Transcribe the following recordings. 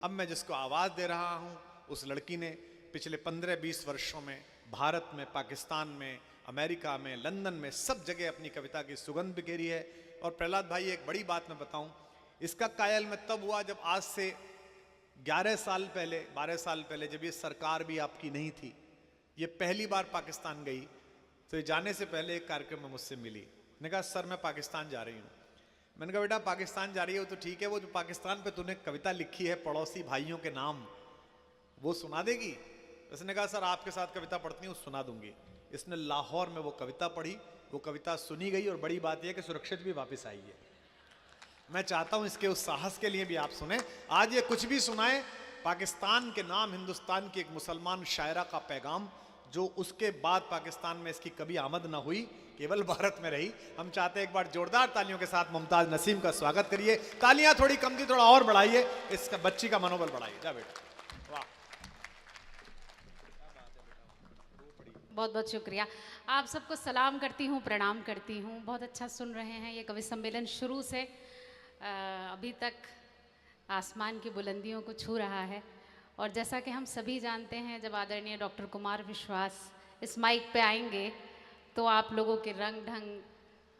अब मैं जिसको आवाज दे रहा हूं उस लड़की ने पिछले 15-20 वर्षों में भारत में, पाकिस्तान में, अमेरिका में, लंदन में सब जगह अपनी कविता की सुगंध बिखेरी है। और प्रहलाद भाई, एक बड़ी बात मैं बताऊं, इसका कायल मैं तब हुआ जब आज से 11 साल पहले, 12 साल पहले, जब ये सरकार भी आपकी नहीं थी, ये पहली बार पाकिस्तान गई, तो ये जाने से पहले एक कार्यक्रम में मुझसे मिली। मैंने कहा सर मैं पाकिस्तान जा रही हूँ। मैंने कहा बेटा पाकिस्तान जा रही हो तो ठीक है, वो जो पाकिस्तान पे तूने कविता लिखी है पड़ोसी भाइयों के नाम, वो सुना देगी? उसने कहा सर आपके साथ कविता पढ़ती हूँ, सुना दूंगी। इसने लाहौर में वो कविता पढ़ी, वो कविता सुनी गई और बड़ी बात यह कि सुरक्षित भी वापस आई है। मैं चाहता हूं इसके उस साहस के लिए भी आप सुने। आज ये कुछ भी सुनाए, पाकिस्तान के नाम हिंदुस्तान की एक मुसलमान शायरा का पैगाम, जो उसके बाद पाकिस्तान में इसकी कभी आमद ना हुई, केवल भारत में रही। हम चाहते हैं एक बार जोरदार तालियों के साथ मुमताज नसीम का स्वागत करिए। तालियां थोड़ी कम थी, थोड़ा और बढ़ाइए, इसका बच्ची का मनोबल बढ़ाइए। जा बेटा, वाह, बहुत बहुत शुक्रिया। आप सबको सलाम करती हूँ, प्रणाम करती हूँ। बहुत अच्छा सुन रहे हैं। ये कवि सम्मेलन शुरू से अभी तक आसमान की बुलंदियों को छू रहा है। और जैसा कि हम सभी जानते हैं, जब आदरणीय डॉक्टर कुमार विश्वास इस माइक पे आएंगे तो आप लोगों के रंग ढंग,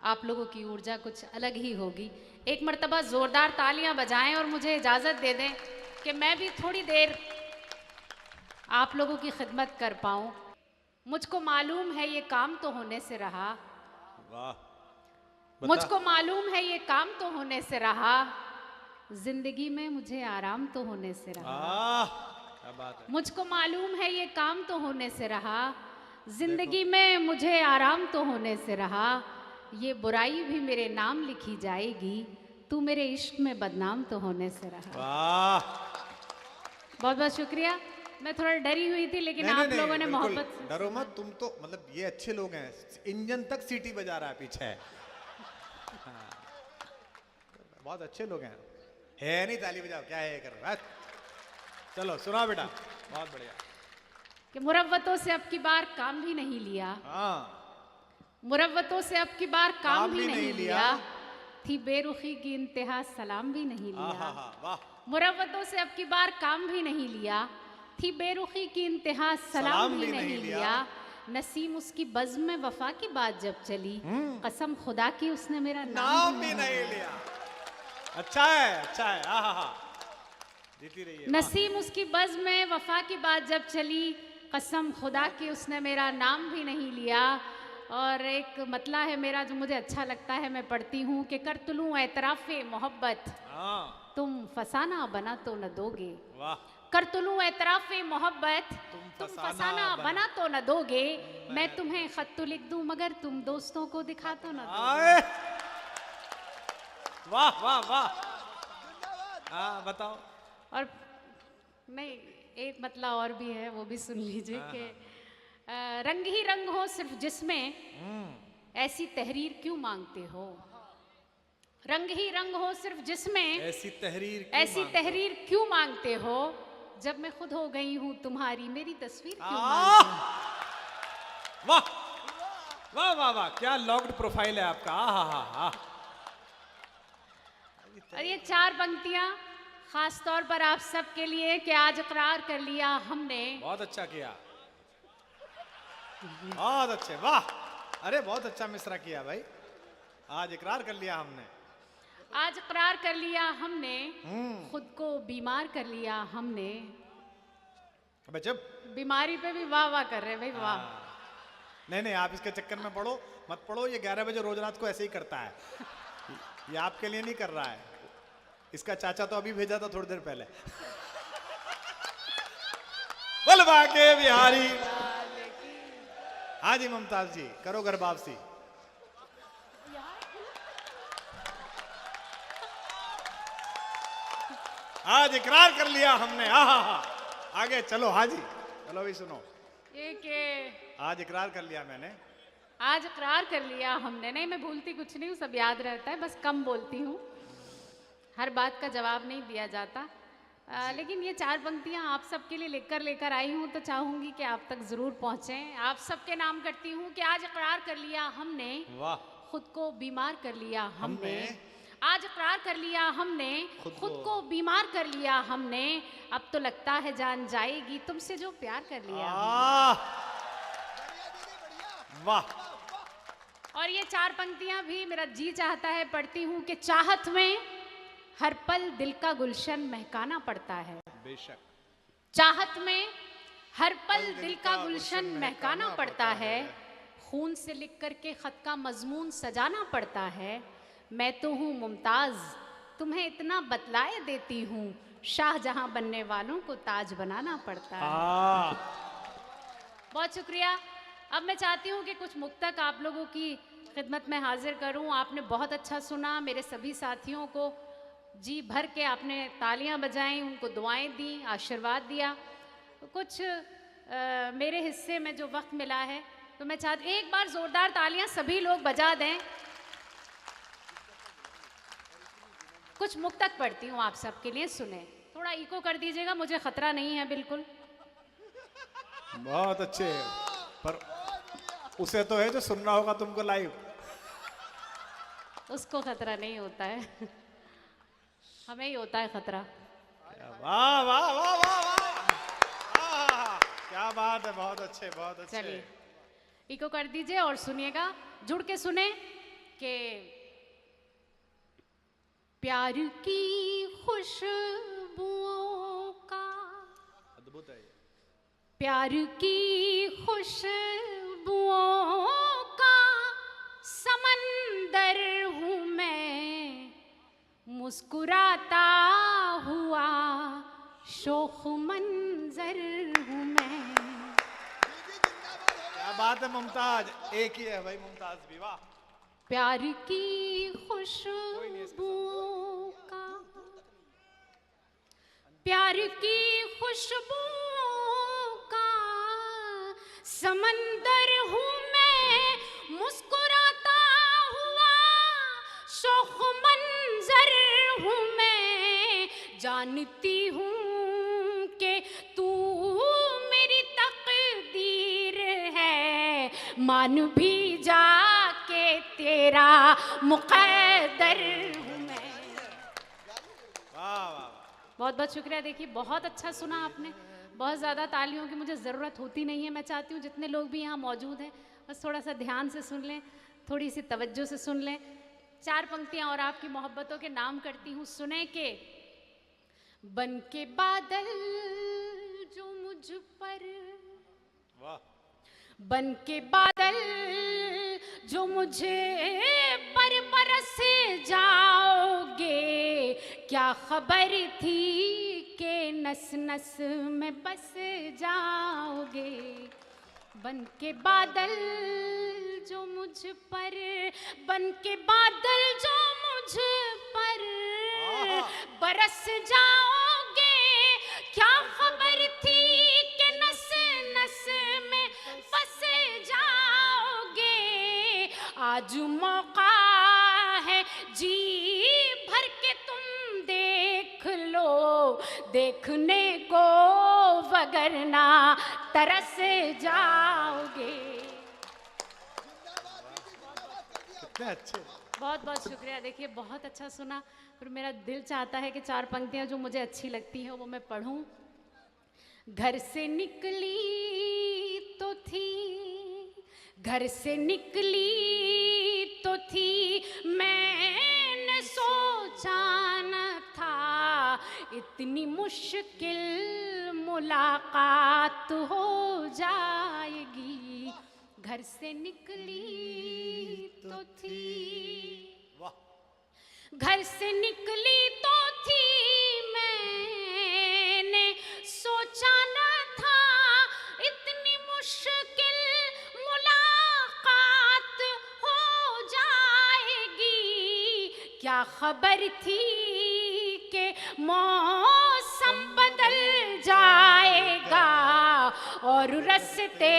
आप लोगों की ऊर्जा कुछ अलग ही होगी। एक मर्तबा ज़ोरदार तालियां बजाएं और मुझे इजाज़त दे दें कि मैं भी थोड़ी देर आप लोगों की खिदमत कर पाऊँ। मुझको मालूम है ये काम तो होने से रहा, वाह, मुझको मालूम है ये काम तो होने से रहा, जिंदगी में मुझे आराम तो होने से रहा। क्या बात है। मुझको मालूम है ये काम तो होने से रहा, जिंदगी में मुझे आराम तो होने से रहा। ये बुराई भी मेरे नाम लिखी जाएगी, तू मेरे इश्क में बदनाम तो होने से रहा। वाह, बहुत बहुत शुक्रिया। मैं थोड़ा डरी हुई थी, लेकिन नहीं, आप नहीं, लोगों ने बिल्कुल, मोहब्बत से। डरो मत तुम तो, मतलब ये अच्छे लोग हैं, इंजन तक सीटी बजा रहा है पीछे। हाँ, बहुत अच्छे लोग हैं। है नहीं, ताली बजाओ, क्या है कर रहा है? चलो सुना बेटा, बहुत बढ़िया। कि मुरव्वतों से अब की बार काम भी नहीं लिया, हाँ, मुरव्वतों से अब की बार काम भी नहीं लिया, थी बेरुखी की इंतहा सलाम भी नहीं लिया। वाह, मुरव्वतों से अब की बार काम भी नहीं लिया, थी बेरुखी की इंतहा सलाम भी नहीं लिया। नसीम उसकी बज़्म में वफा की बात जब चली, कसम खुदा की उसने मेरा नाम भी नहीं लिया। अच्छा है, अच्छा है। हाँ, जीती रही है। नसीम उसकी बज़्म में वफा की बात जब चली, कसम खुदा की उसने मेरा नाम भी नहीं लिया। और एक मतला है मेरा जो मुझे अच्छा लगता है, मैं पढ़ती हूँ कि कर तुलूं एतराफ़े मोहब्बत, तुम फसाना बना तो न दोगे। वाह, कर तुलूं एतराफ़े मोहब्बत, तुम फसाना बना तो न दोगे। मैं तुम्हें खत तो लिख दूं मगर तुम दोस्तों को दिखा तो न दोगे। वाह वाह वाह, हाँ बताओ। और नहीं, एक मतला और भी है, वो भी सुन लीजिए कि रंग ही रंग हो सिर्फ जिसमें, ऐसी तहरीर क्यों मांगते हो। रंग ही रंग हो सिर्फ जिसमें, ऐसी तहरीर क्यों मांगते हो। जब मैं खुद हो गई हूँ तुम्हारी, मेरी तस्वीर क्यों मांगते हो। वाह वाह वाह वाह, क्या लॉक्ड प्रोफाइल है आपका। हाँ। और ये 4 पंक्तियां खास तौर पर आप सब के लिए कि आज इकरार कर लिया हमने। बहुत अच्छा किया, बहुत अच्छे, वाह, अरे बहुत अच्छा मिसरा किया भाई। आज इकरार कर लिया हमने, आज इकरार कर लिया हमने, खुद को बीमार कर लिया हमने। अबे जब बीमारी पे भी वाह वाह कर रहे हैं भाई, वाह। नहीं, आप इसके चक्कर में पढ़ो मत पढ़ो, ये 11 बजे रोज रात को ऐसे ही करता है। ये आपके लिए नहीं कर रहा है, इसका चाचा तो अभी भेजा था थोड़ी देर पहले। बलवा के बिहारी। हाँ जी मुमताज जी, करो घर वापसी। आज इकरार कर लिया हमने। आगे चलो। हाँ जी चलो भी सुनो। ये के आज इकरार कर लिया मैंने, आज इकरार कर लिया हमने। नहीं, मैं भूलती कुछ नहीं हूँ, सब याद रहता है, बस कम बोलती हूँ। हर बात का जवाब नहीं दिया जाता। लेकिन ये 4 पंक्तियाँ आप सबके लिए लेकर आई हूँ, तो चाहूँगी कि आप तक ज़रूर पहुँचें। आप सबके नाम करती हूँ कि आज इकरार कर लिया हमने, वाह, खुद को बीमार कर लिया हमने। आज इकरार कर लिया हमने, खुद को बीमार कर लिया हमने, अब तो लगता है जान जाएगी तुमसे जो प्यार कर लिया। वाह। और ये 4 पंक्तियां भी मेरा जी चाहता है पढ़ती हूँ कि चाहत में हर पल दिल का गुलशन महकाना पड़ता है। बेशक। चाहत में हर पल दिल का गुलशन महकाना पड़ता है, खून से लिख करके खत का मजमून सजाना पड़ता है। मैं तो हूँ मुमताज, तुम्हें इतना बतलाए देती हूँ, शाहजहां बनने वालों को ताज बनाना पड़ता है। बहुत शुक्रिया। अब मैं चाहती हूँ कि कुछ मुक्तक आप लोगों की खिदमत में हाजिर करूँ। आपने बहुत अच्छा सुना, मेरे सभी साथियों को जी भर के आपने तालियां बजाईं, उनको दुआएं दी, आशीर्वाद दिया। कुछ मेरे हिस्से में जो वक्त मिला है तो मैं चाहती एक बार जोरदार तालियां सभी लोग बजा दें। कुछ मुक्तक पढ़ती हूँ आप सबके लिए, सुने। थोड़ा इको कर दीजिएगा, मुझे खतरा नहीं है बिल्कुल। बहुत अच्छे, पर उसे तो है जो सुनना होगा तुमको लाइव। उसको खतरा नहीं होता है, हमें ही होता है खतरा। वाह वाह वाह वाह वाह, क्या बात है, बहुत अच्छे बहुत अच्छे। चलिए इको कर दीजिए और सुनिएगा, जुड़ के सुने कि प्यार की खुशबुओं का, अद्भुत है ये। प्यार की खुशबुओं का समंदर हूँ मैं, मुस्कुराता हुआ शोख मंजर हूँ मैं। क्या बात है मुमताज, एक ही है भाई मुमताज भी, वाह। प्यार की खुशबुओं का, प्यार की खुशबुओं का समंदर हूँ मैं, मुस्कुराता हुआ शोख मंजर हूँ मैं। जानती हूँ कि तू मेरी तकदीर है, मान भी जा के तेरा मुक़द्दर हूँ मैं। वाह वाह। बहुत बहुत शुक्रिया। देखिए बहुत अच्छा सुना आपने, बहुत ज़्यादा तालियों की मुझे ज़रूरत होती नहीं है। मैं चाहती हूँ जितने लोग भी यहाँ मौजूद हैं बस थोड़ा सा ध्यान से सुन लें, थोड़ी सी तवज्जो से सुन लें। 4 पंक्तियाँ और आपकी मोहब्बतों के नाम करती हूँ, सुने के बन के बादल जो मुझ पर, वाह। बन के बादल जो मुझे पर बरस जाओगे, क्या खबर थी कि नस नस में बस जाओगे। बन के बादल जो मुझ पर, बन के बादल जो मुझ पर बरस जाओगे, क्या खबर थी कि नस नस में बस जाओगे। आज मौका है जी भर के तुम देख लो, देखने को वगरना तरस जाओगे। कितने अच्छे। बहुत बहुत शुक्रिया। देखिए बहुत अच्छा सुना, पर मेरा दिल चाहता है कि 4 पंक्तियां जो मुझे अच्छी लगती हैं वो मैं पढ़ूं। घर से निकली तो थी, घर से निकली तो थी, मैंने सोचा न था इतनी मुश्किल मुलाकात हो जाएगी। घर से निकली तो थी, घर से निकली तो थी, मैंने सोचा न था इतनी मुश्किल मुलाकात हो जाएगी। क्या खबर थी कि मौसम बदल जाएगा और रास्ते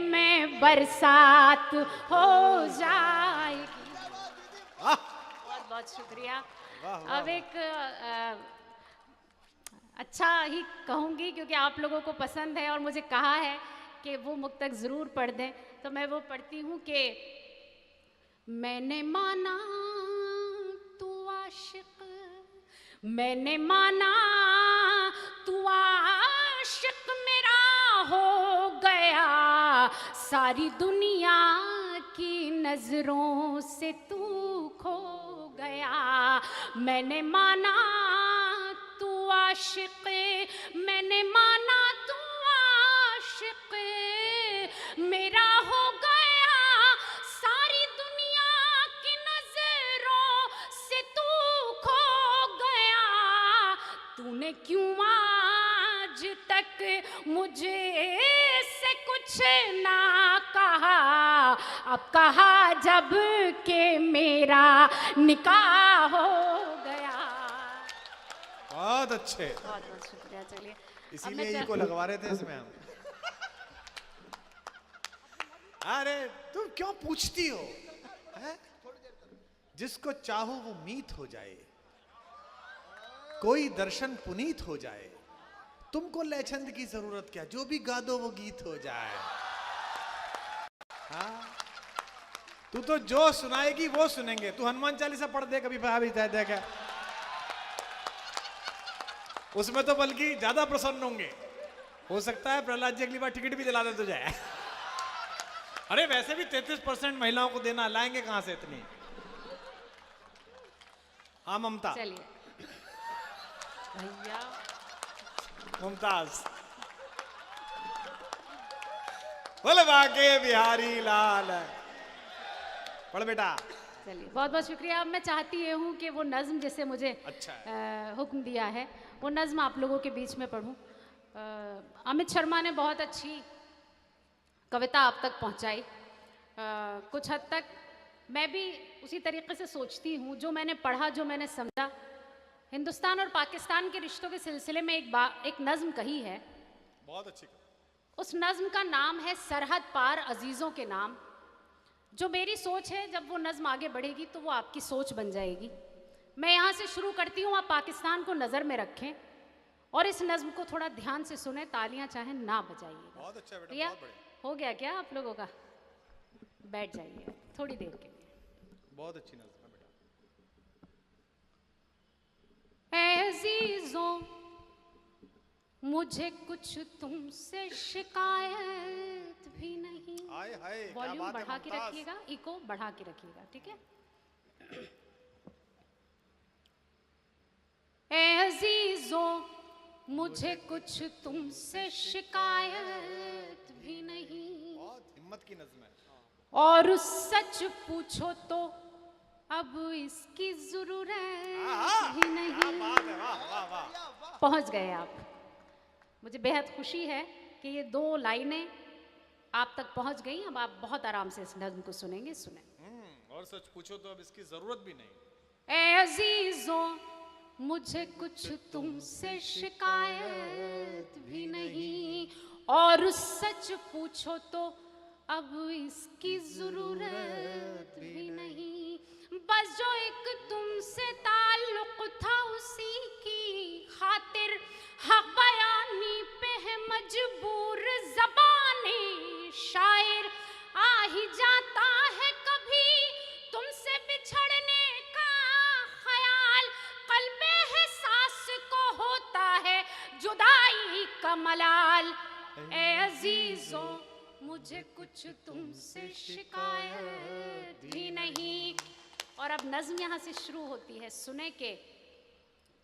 में बरसात हो जाएगी। बहुत बहुत शुक्रिया। अब एक अच्छा ही कहूँगी क्योंकि आप लोगों को पसंद है और मुझे कहा है कि वो मुक्तक ज़रूर पढ़ दें, तो मैं वो पढ़ती हूँ कि मैंने माना तू आशिक, मैंने माना तू आशिक मेरा हो गया, सारी दुनिया की नजरों से तू खो गया। मैंने माना तू आशिक, मैंने माना तू आशिक मेरा हो गया, सारी दुनिया की नजरों से तू खो गया। तूने क्यों आज तक मुझे से कुछ ना कहा, अब कहा जब के मेरा निकाह हो गया। बहुत अच्छे, बहुत बहुत शुक्रिया। चलिए इसीलिए इनको लगवा रहे थे इसमें हम। अरे तुम क्यों पूछती हो है? जिसको चाहो वो मीत हो जाए, कोई दर्शन पुनीत हो जाए, तुमको लयछंद की जरूरत क्या, जो भी गा दो वो गीत हो जाए। हाँ? तू तो जो सुनाएगी वो सुनेंगे। तू हनुमान चालीसा पढ़ दे कभी, भाभी देख, उसमें तो बल्कि ज्यादा प्रसन्न होंगे। हो सकता है प्रहलाद जी अगली बार टिकट भी दिला दे तुझे। अरे वैसे भी 33% महिलाओं को देना, लाएंगे कहां से इतनी। हाँ ममता। चलिए भैया मुमताज, बोले बाके बिहारी लाल। पढ़ बेटा। चलिए बहुत बहुत शुक्रिया। अब मैं चाहती ये हूँ कि वो नज़्म जिसे मुझे अच्छा हुक्म दिया है वो नज़्म आप लोगों के बीच में पढ़ूँ। अमित शर्मा ने बहुत अच्छी कविता आप तक पहुँचाई। कुछ हद तक मैं भी उसी तरीके से सोचती हूँ। जो मैंने पढ़ा, जो मैंने समझा, हिंदुस्तान और पाकिस्तान के रिश्तों के सिलसिले में एक नज़्म कही है। बहुत अच्छी। उस नज़्म का नाम है सरहद पार अजीज़ों के नाम। जो मेरी सोच है, जब वो नज़्म आगे बढ़ेगी तो वो आपकी सोच बन जाएगी। मैं यहाँ से शुरू करती हूँ, आप पाकिस्तान को नज़र में रखें और इस नज़्म को थोड़ा ध्यान से सुने, तालियां चाहे ना बजाइएगा। बहुत अच्छा बेटा, भैया बहुत बढ़िया। हो गया क्या आप लोगों का? बैठ जाइए थोड़ी देर के लिए। बहुत अच्छी नज़्म है बेटा। ऐ अजीजों, मुझे कुछ तुमसे शिकायत भी नहीं। हाय हाय, क्या वॉल्यूम बात है बढ़ा के मुमताज। रखिएगा, इको बढ़ा के रखिएगा, ठीक है? ऐ अजीजों, मुझे कुछ तुमसे शिकायत भी नहीं, बहुत हिम्मत की नज़्म है। और सच पूछो तो अब इसकी जरूरत ही नहीं। क्या बात है, वाह वाह वाह। पहुंच गए आप। मुझे बेहद खुशी है कि ये 2 लाइनें आप तक पहुंच गई। अब आप बहुत आराम से इस नज़्म को सुनेंगे। सुने। और सच पूछो तो अब इसकी जरूरत भी नहीं। ऐ अजीजों, मुझे कुछ तुमसे शिकायत भी नहीं, और सच पूछो तो अब इसकी जरूरत भी नहीं। बस जो एक तुमसे ताल्लुक था उसी की खातिर हक बयानी पे है मजबूर ज़बाने शायर। आ ही जाता है कभी तुमसे बिछड़ने का ख्याल, क़ल्बे एहसास को होता है जुदाई का मलाल। ऐ अजीजों, मुझे कुछ तुमसे शिकायत भी नहीं। और अब नज़्म यहाँ से शुरू होती है, सुने के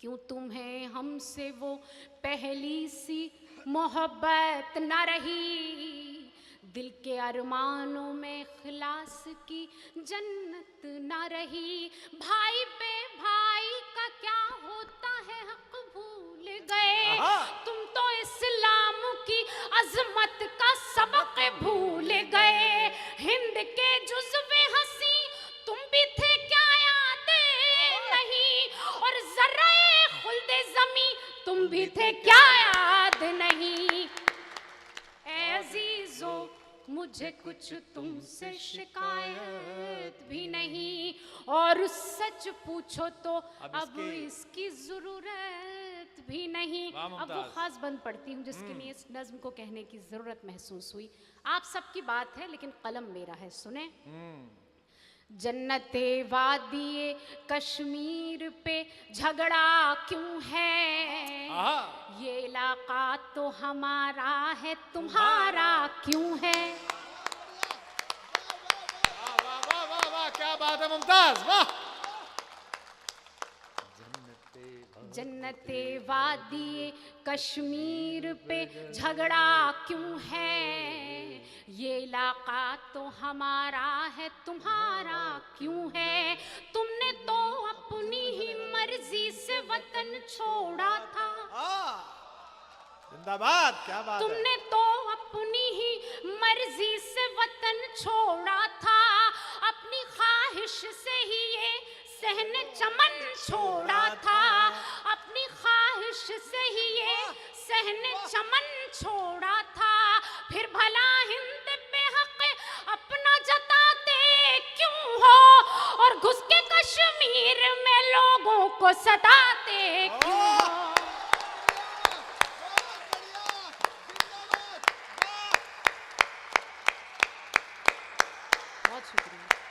क्यों तुम्हें हमसे वो पहली सी मोहब्बत न रही, दिल के अरमानों में खिलास की जन्नत न रही। भाई पे भाई का क्या होता है हक भूल गए, तुम तो इस्लाम की अजमत का सबक भूल गए। हिंद के जुज़्वे हंसी तुम भी थे क्या याद नहीं, और ज़र्रे खुल्दे ज़मी तुम भी थे क्या याद नहीं। ऐ अजीजों, मुझे कुछ तुमसे शिकायत भी नहीं, और सच पूछो तो अब इसकी जरूरत भी नहीं। अब वो खास बंद पढ़ती हूँ जिसके लिए इस नज्म को कहने की जरूरत महसूस हुई। आप सबकी बात है लेकिन कलम मेरा है, सुने। जन्नते वादिए कश्मीर पे झगड़ा क्यों है, ये इलाका तो हमारा है, तुम्हारा क्यों है। वाह वाह वाह वाह, क्या बात है मुमताज, वाह। जन्नते वादिए कश्मीर पे झगड़ा क्यों है, ये इलाका तो हमारा है, तुम्हारा क्यों है। तुमने तो अपनी ही मर्जी से वतन छोड़ा था, जिंदाबाद, क्या बात है। तुमने तो अपनी ही मर्जी से वतन छोड़ा था, अपनी ख्वाहिश से ही ये सहने चमन छोड़ा था, अपनी ख्वाहिश से ही ये सहने चमन छोड़ा था। फिर भला हिंद पे हक अपना जताते क्यों हो, और घुस के कश्मीर में लोगों को सताते क्यों हो। बहुत शुक्रिया।